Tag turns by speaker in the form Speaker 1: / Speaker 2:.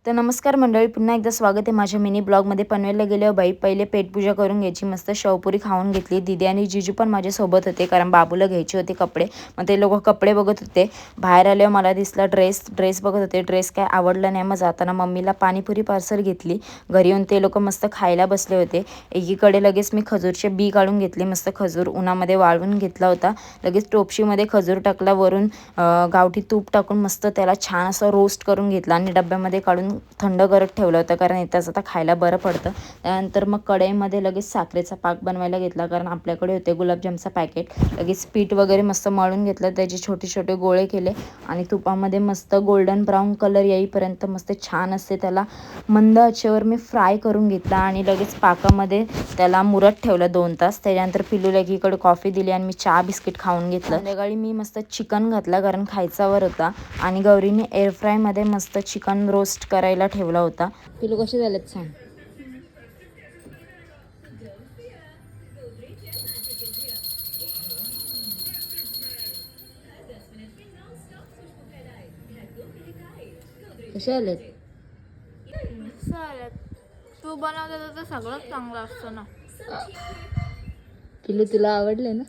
Speaker 1: तर नमस्कार मंडळी, पुन्हा एकदा स्वागत आहे माझ्या मिनी ब्लॉगमध्ये. पनवेलला गेले बाई, पहिले पेटपूजा करून घ्यायची, मस्त शेवपुरी खाऊन घेतली. दीदी आणि जीजू पण माझ्यासोबत होते, कारण बाबूला घ्यायचे होते कपडे. मग ते लोक कपडे बघत होते. बाहेर आल्यावर मला दिसला ड्रेस बघत होते. ड्रेस काय आवडला नाही. मग जाताना मम्मीला पाणीपुरी पार्सल घेतली. घरी येऊन ते लोक मस्त खायला बसले होते. एकीकडे लगेच मी खजूरचे बी काढून घेतले. मस्त खजूर उन्हामध्ये वाळवून घेतला होता. लगेच टोपशीमध्ये खजूर टाकला, वरून गावठी तूप टाकून मस्त त्याला छान असं रोस्ट करून घेतला आणि डब्यामध्ये काढून थंड करत ठेवलं होतं, कारण येताच आता खायला बरं पडतं. त्यानंतर मग कढईमध्ये लगेच साखरेचा पाक बनवायला घेतला, कारण आपल्याकडे होते गुलाबजामचा पॅकेट. लगेच पीठ वगैरे मस्त मळून घेतलं, त्याचे छोटे छोटे गोळे केले आणि तुपामध्ये मस्त गोल्डन ब्राऊन कलर येईपर्यंत मस्त छान असते त्याला मंद आचेवर मी फ्राय करून घेतला आणि लगेच पाकामध्ये त्याला मुरत ठेवलं 2 तास. त्याच्यानंतर पिलूला एकीकडे कॉफी दिली आणि मी चहा बिस्किट खाऊन घेतलं. संध्याकाळी मी मस्त चिकन घातला, कारण खायचावर होता, आणि गौरीने एअर फ्रायमध्ये मस्त चिकन रोस्ट करायला ठेवला होता. पिलू कसे झालेत सांग. कसे आलेत?
Speaker 2: तू बनवलं तर सगळंच चांगलं असतं ना.
Speaker 1: पिलू तुला आवडले ना?